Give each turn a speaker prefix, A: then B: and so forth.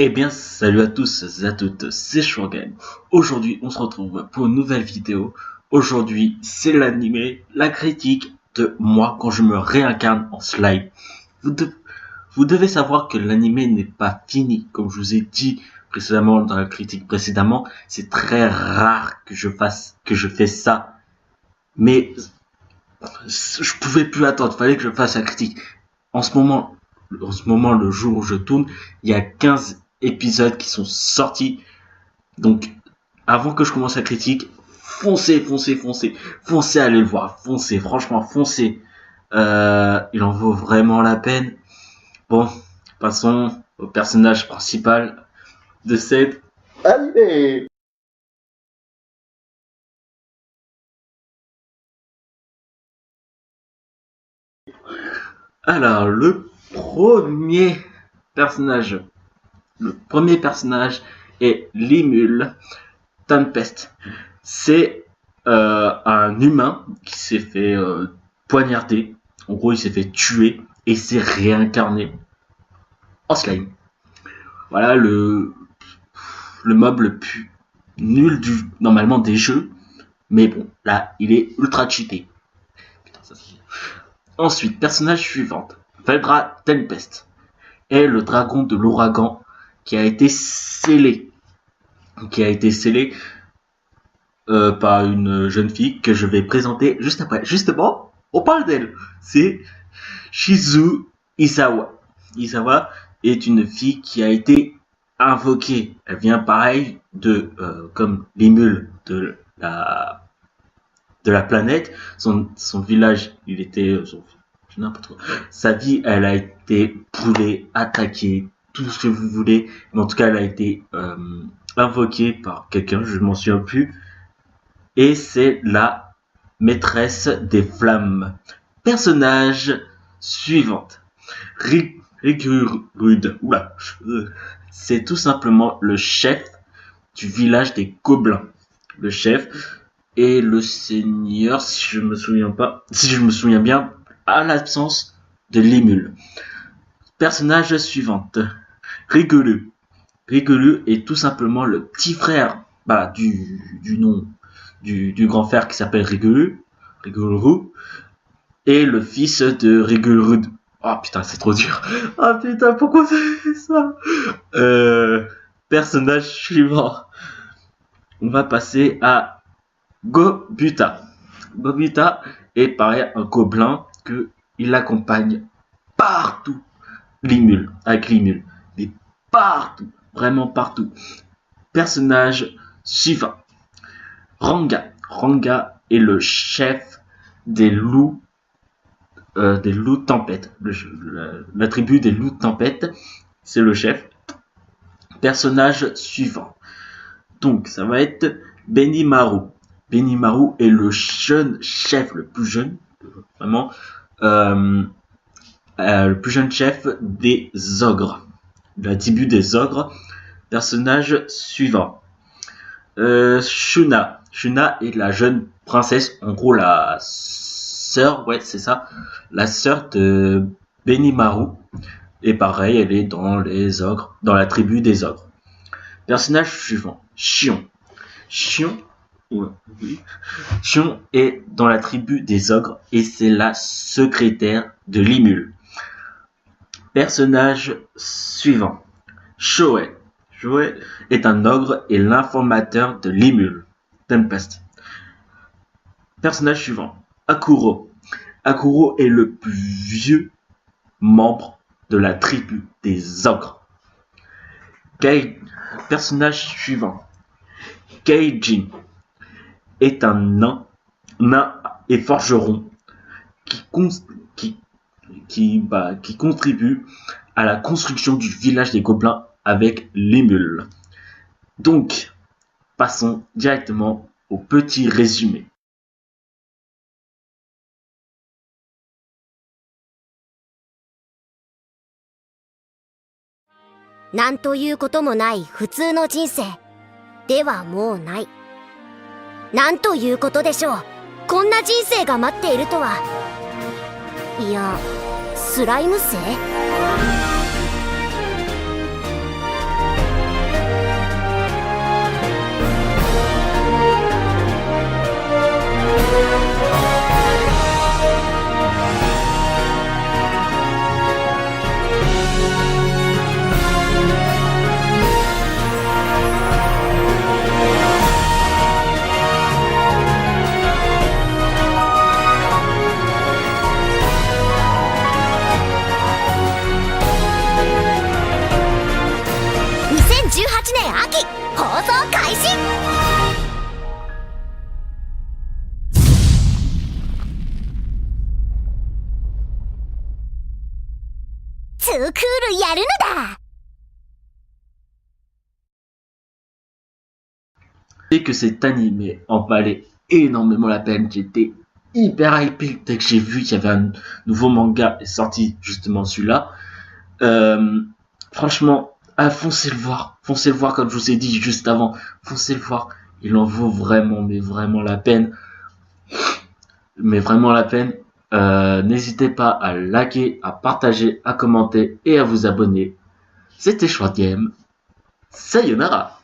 A: Eh bien, salut à tous et à toutes, c'est Shurgen. Aujourd'hui, on se retrouve pour une nouvelle vidéo. Aujourd'hui, c'est l'animé, la critique de moi quand je me réincarne en slime. Vous, de- vous devez savoir que l'animé n'est pas fini, comme je vous ai dit précédemment dans la critique précédemment. C'est très rare que je fais ça. Mais je pouvais plus attendre, fallait que je fasse la critique. En ce moment, le jour où je tourne, il y a 15 épisodes qui sont sortis. Donc, avant que je commence la critique, foncez à aller le voir, franchement, foncez. Il en vaut vraiment la peine. Bon, passons au personnage principal de cette animé. Alors, personnage, le premier personnage est Limul Tempest. C'est un humain qui s'est fait poignarder. En gros, il s'est fait tuer et s'est réincarné en slime. Voilà le mob le plus nul normalement des jeux. Mais bon, là, il est ultra cheaté. Putain, ça c'est bien. Ensuite, personnage suivant. Veldra Tempest est le dragon de l'ouragan qui a été scellé. Par une jeune fille que je vais présenter juste après. Justement, on parle d'elle. C'est Shizu Isawa. Isawa est une fille qui a été invoquée. Elle vient pareil comme l'émule de la planète. Son village, il était n'importe quoi. Sa vie, elle a été brûlée, attaquée, tout ce que vous voulez. Mais en tout cas, elle a été invoquée par quelqu'un, je ne m'en souviens plus. Et c'est la maîtresse des flammes. Personnage suivante. Rigurud. Oula. C'est tout simplement le chef du village des gobelins. Le chef et le seigneur, si je me souviens bien, à l'absence de Limul. Personnage suivante. Rigolu. Rigolu est tout simplement le petit frère du nom du grand frère qui s'appelle Rigolu, et le fils de Rigolrud. Oh putain, c'est trop dur. Ah putain, pourquoi ça fait ça? Personnage suivant. On va passer à Gobuta. Gobuta est pareil un gobelin que il accompagne partout avec Limul. Mais partout, vraiment partout. Personnage suivant. Ranga. Ranga est le chef des loups tempête. La tribu des loups tempête, c'est le chef. Personnage suivant. Donc, ça va être Benimaru. Benimaru est le jeune chef, le plus jeune, vraiment, le plus jeune chef des ogres. De la tribu des ogres. Personnage suivant. Shuna. Shuna est la jeune princesse, en gros la sœur, ouais c'est ça, la sœur de Benimaru. Et pareil, elle est dans les ogres, dans la tribu des ogres. Personnage suivant, Shion. Shion est dans la tribu des ogres et c'est la secrétaire de Limul. Personnage suivant, Shoei. Shoei est un ogre et l'informateur de Limul Tempest. Personnage suivant, Akuro. Akuro est le plus vieux membre de la tribu des ogres. Personnage suivant, Keijin est un nain et forgeron qui contribue à la construction du village des gobelins avec Limul. Donc, passons directement au petit résumé.
B: なんということもない普通の人生ではもうない。なんということでしょう。こんな人生が待っているとは。いや、スライム生？放送開始。ツークールやるのだ。
A: Dès que cet animé en valait énormément la peine, j'étais hyper hypé dès que j'ai vu qu'il y avait un nouveau manga sorti, justement celui-là. Franchement, foncez le voir comme je vous ai dit juste avant, foncez le voir, il en vaut vraiment, mais vraiment la peine, n'hésitez pas à liker, à partager, à commenter et à vous abonner. C'était Short Game, sayonara.